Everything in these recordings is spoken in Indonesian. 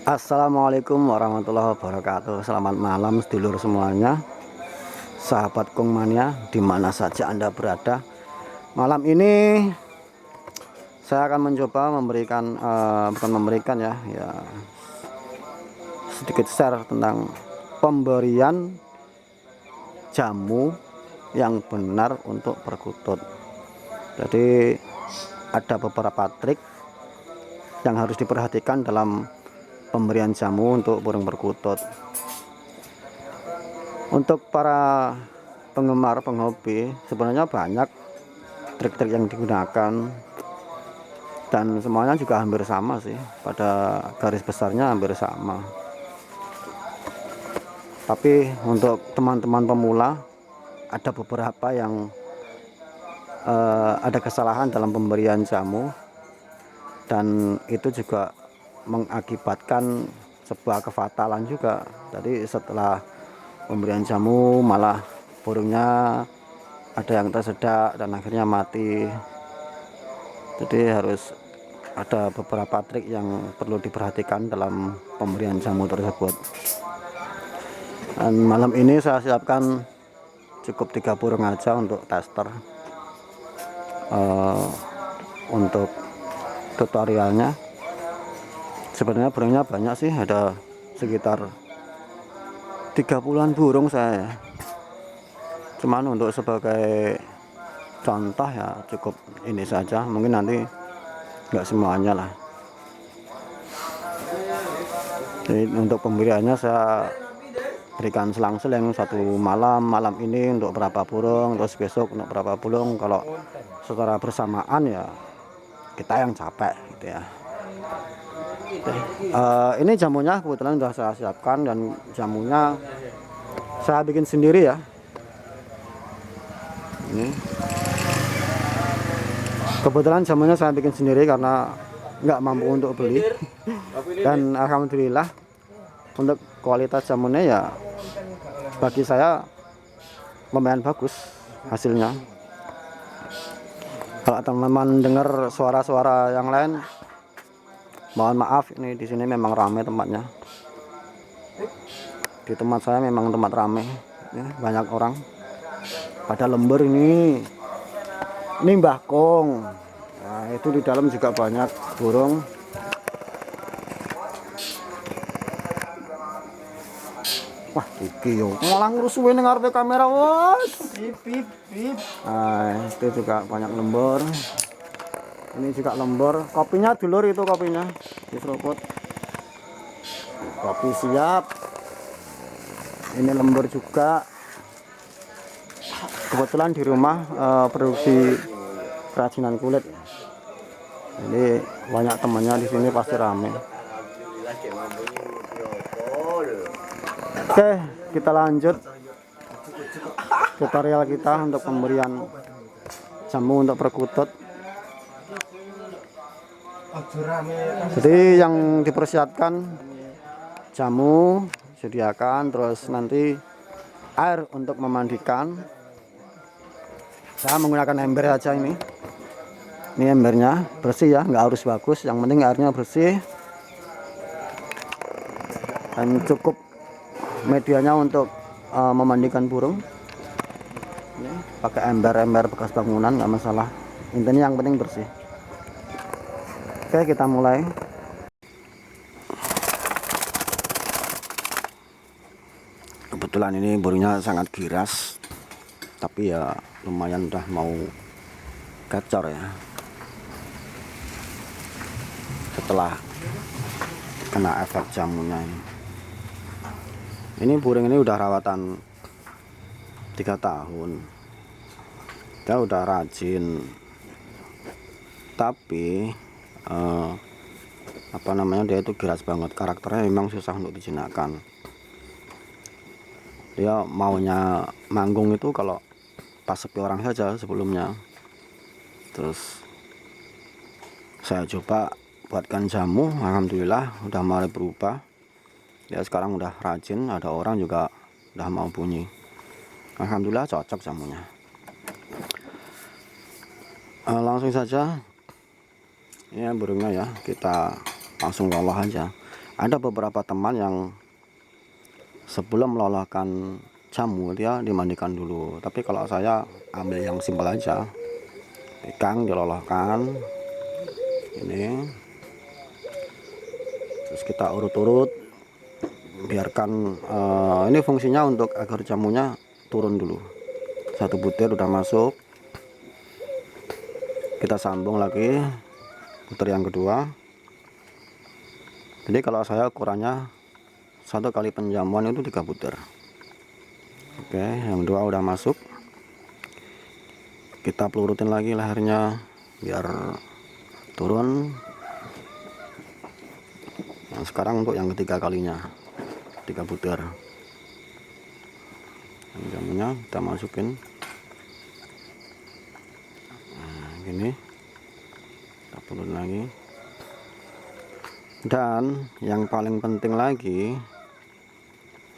Assalamualaikum warahmatullahi wabarakatuh. Selamat malam sedulur semuanya, sahabat Kongmania dimana saja Anda berada. Malam ini saya akan mencoba memberikan bukan memberikan ya sedikit share tentang pemberian jamu yang benar untuk perkutut. Jadi ada beberapa trik yang harus diperhatikan dalam pemberian jamu untuk burung perkutut. Untuk para penggemar penghobi sebenarnya banyak trik-trik yang digunakan dan semuanya juga hampir sama sih, pada garis besarnya hampir sama. Tapi untuk teman-teman pemula ada beberapa yang ada kesalahan dalam pemberian jamu, dan itu juga mengakibatkan sebuah kefatalan juga. Jadi setelah pemberian jamu malah burungnya ada yang tersedak dan akhirnya mati. Jadi harus ada beberapa trik yang perlu diperhatikan dalam pemberian jamu tersebut. Dan malam ini saya siapkan cukup 3 burung aja untuk tester. Untuk tutorialnya sebenarnya burungnya banyak sih, ada sekitar 30-an burung saya. Cuman untuk sebagai contoh ya cukup ini saja, mungkin nanti nggak semuanya lah. Jadi untuk pemberiannya saya berikan selang-seling, satu malam ini untuk berapa burung, terus besok untuk berapa burung. Kalau secara bersamaan ya kita yang capek gitu ya. Ini jamunya kebetulan sudah saya siapkan, dan jamunya saya bikin sendiri ya. Ini kebetulan jamunya saya bikin sendiri karena nggak mampu untuk beli. Dan alhamdulillah untuk kualitas jamunya ya bagi saya lumayan bagus hasilnya. Kalau teman-teman dengar suara-suara yang lain, mohon maaf, ini di sini memang ramai tempatnya. Di tempat saya memang tempat ramai ya, banyak orang pada lembur ini. Ini Mbah Kong. Nah, itu di dalam juga banyak burung. Wah, iki yo malah ngrusuhin ning ngarepe kamera, wos. Nah, itu juga banyak lembur. Ini juga lembur. Kopinya dulur, itu kopinya diseruput. Kopi siap. Ini lembur juga. Kebetulan di rumah produksi kerajinan kulit. Jadi banyak temannya di sini, pasti rame. Oke, kita lanjut tutorial kita untuk pemberian jamu untuk perkutut. Jadi yang dipersiapkan jamu sediakan, terus nanti air untuk memandikan. Saya menggunakan ember aja ini. Ini embernya bersih ya, nggak harus bagus, yang penting airnya bersih. Dan cukup medianya untuk memandikan burung. Ini pakai ember-ember bekas bangunan, nggak masalah. Intinya yang penting bersih. Oke, kita mulai. Kebetulan ini burungnya sangat giras, tapi ya lumayan udah mau gacor ya. Setelah kena efek jamunya ini. Ini burung ini udah rawatan 3 tahun. Dia udah rajin. Tapi dia itu giras banget. Karakternya memang susah untuk dijinakkan. Dia maunya manggung itu kalau pas sepi orang saja sebelumnya. Terus saya coba buatkan jamu, alhamdulillah udah mulai berubah. Ya sekarang udah rajin, ada orang juga udah mau bunyi. Alhamdulillah cocok jamunya. Langsung saja, ini burungnya ya, kita langsung olah aja. Ada beberapa teman yang sebelum meloloskan jamu dia dimandikan dulu, tapi kalau saya ambil yang simpel aja, pegang diloloskan ini, terus kita urut-urut, biarkan ini fungsinya untuk agar jamunya turun dulu. Satu butir udah masuk, kita sambung lagi butir yang kedua. Jadi kalau saya ukurannya 1 kali penjamuan itu 3 butir. Oke, yang kedua udah masuk, kita pelurutin lagi lehernya biar turun. Nah, sekarang untuk yang ketiga kalinya 3 butir. Jamunya kita masukin, nah, gini, kita pelurutin lagi. Dan yang paling penting lagi,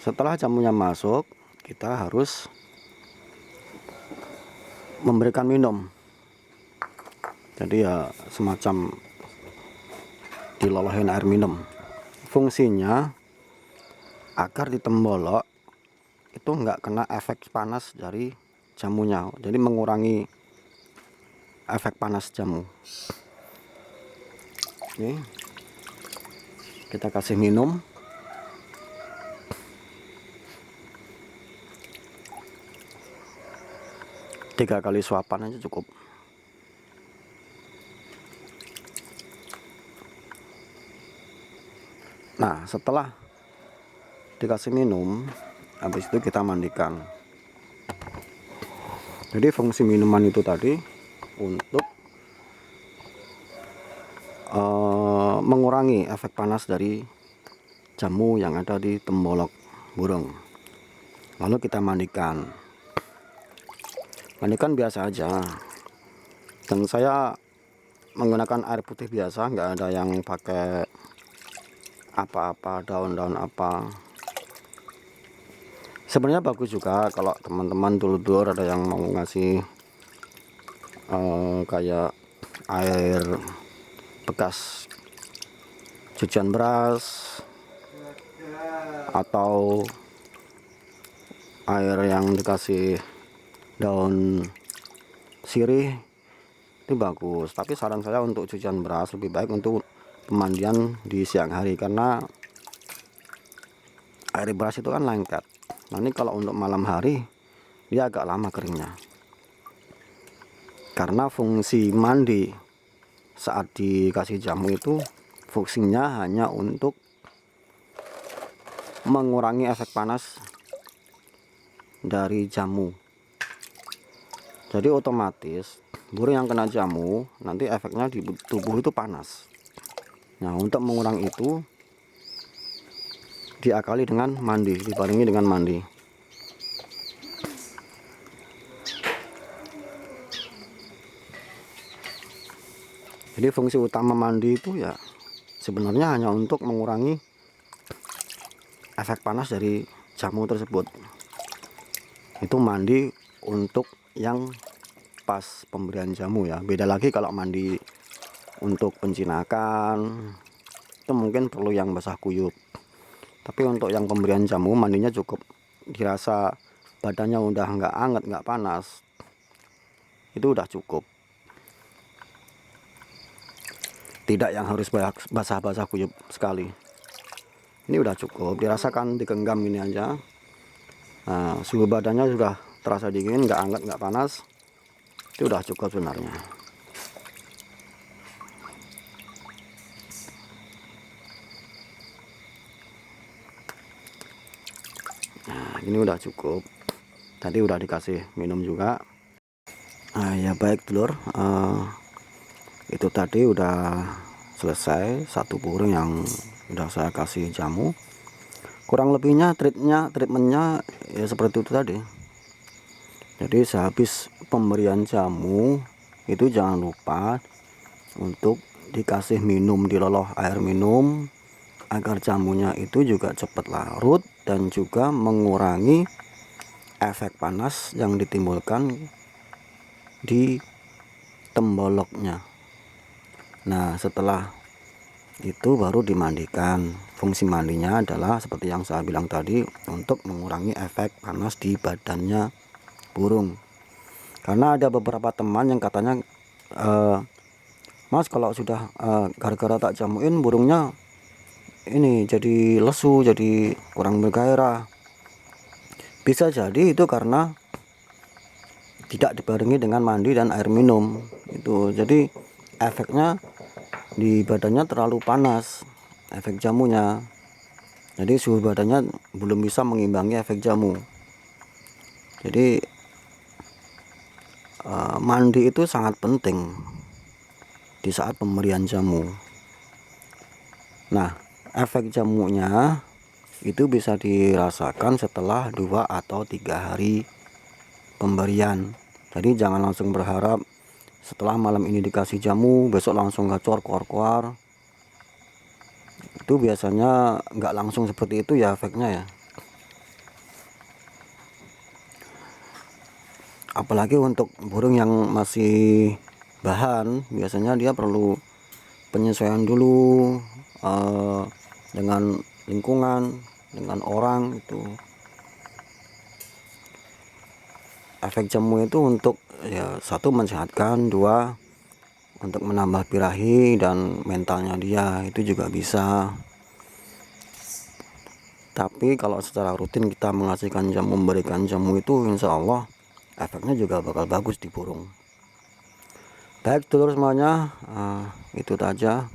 setelah jamunya masuk, kita harus memberikan minum. Jadi ya semacam dilolohin air minum. Fungsinya agar di tembolok itu nggak kena efek panas dari jamunya, jadi mengurangi efek panas jamu. Oke, kita kasih minum. Tiga kali suapan aja cukup. Nah, setelah dikasih minum, habis itu kita mandikan. Jadi fungsi minuman itu tadi untuk mengurangi efek panas dari jamu yang ada di tembolok burung. Lalu kita mandikan. Mandikan biasa aja. Dan saya menggunakan air putih biasa, nggak ada yang pakai apa-apa, daun-daun apa. Sebenarnya bagus juga kalau teman-teman dulur-dulur ada yang mau ngasih kayak air bekas cucian beras atau air yang dikasih daun sirih, itu bagus. Tapi saran saya untuk cucian beras lebih baik untuk pemandian di siang hari, karena air beras itu kan lengket. Nah, ini kalau untuk malam hari dia agak lama keringnya, karena fungsi mandi saat dikasih jamu itu fungsinya hanya untuk mengurangi efek panas dari jamu. Jadi otomatis burung yang kena jamu nanti efeknya di tubuh itu panas. Nah, untuk mengurangi itu diakali dengan mandi, dibarengi dengan mandi. Jadi fungsi utama mandi itu ya sebenarnya hanya untuk mengurangi efek panas dari jamu tersebut. Itu mandi untuk yang pas pemberian jamu ya. Beda lagi kalau mandi untuk pencinakan, itu mungkin perlu yang basah kuyup. Tapi untuk yang pemberian jamu mandinya cukup dirasa badannya udah nggak hangat, nggak panas, itu udah cukup. Tidak yang harus basah-basah kuyup sekali. Ini udah cukup, dirasakan digenggam ini aja. Nah, suhu badannya sudah terasa dingin, nggak hangat, nggak panas. Itu udah cukup sebenarnya. Nah, ini udah cukup. Tadi udah dikasih minum juga. Nah, ya baik dulur, itu tadi udah selesai satu burung yang udah saya kasih jamu. Kurang lebihnya treatmentnya ya seperti itu tadi. Jadi sehabis pemberian jamu itu jangan lupa untuk dikasih minum, diloloh air minum agar jamunya itu juga cepat larut dan juga mengurangi efek panas yang ditimbulkan di temboloknya. Nah, setelah itu baru dimandikan. Fungsi mandinya adalah seperti yang saya bilang tadi, untuk mengurangi efek panas di badannya burung. Karena ada beberapa teman yang katanya, Mas, kalau sudah gara-gara tak jamuin burungnya ini jadi lesu, jadi kurang bergairah. Bisa jadi itu karena tidak dibarengi dengan mandi dan air minum. Itu jadi efeknya di badannya terlalu panas, efek jamunya. Jadi suhu badannya belum bisa mengimbangi efek jamu. Jadi mandi itu sangat penting di saat pemberian jamu. Nah, efek jamunya itu bisa dirasakan setelah 2 atau 3 hari pemberian. Jadi jangan langsung berharap setelah malam ini dikasih jamu besok langsung gacor kuar-kuar. Itu biasanya nggak langsung seperti itu ya efeknya ya. Apalagi untuk burung yang masih bahan, biasanya dia perlu penyesuaian dulu dengan lingkungan, dengan orang. Itu efek jamu itu untuk ya, 1 mensehatkan, 2 untuk menambah birahi dan mentalnya dia, itu juga bisa. Tapi kalau secara rutin kita mengasihkan jamu, memberikan jamu, itu insya Allah efeknya juga bakal bagus di burung. Baik dulur semuanya, itu saja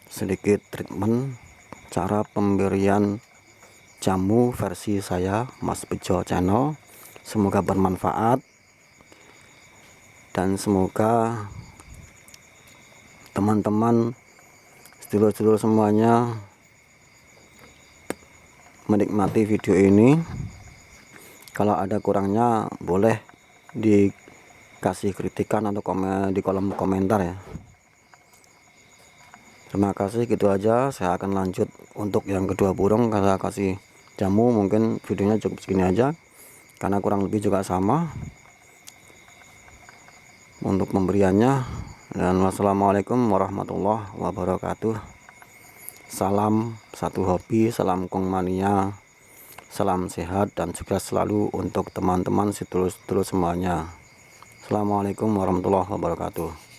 sedikit treatment cara pemberian jamu versi saya, Mas Bejo Channel. Semoga bermanfaat dan semoga teman-teman sedulur-sedulur semuanya menikmati video ini. Kalau ada kurangnya boleh dikasih kritikan atau komen di kolom komentar ya. Terima kasih, gitu aja. Saya akan lanjut untuk yang kedua burung, saya kasih jamu. Mungkin videonya cukup segini aja karena kurang lebih juga sama untuk pemberiannya. Dan wassalamualaikum warahmatullahi wabarakatuh. Salam satu hobi, salam Kong Mania, salam sehat dan sukses selalu untuk teman-teman sedulur-sedulur semuanya. Assalamualaikum warahmatullahi wabarakatuh.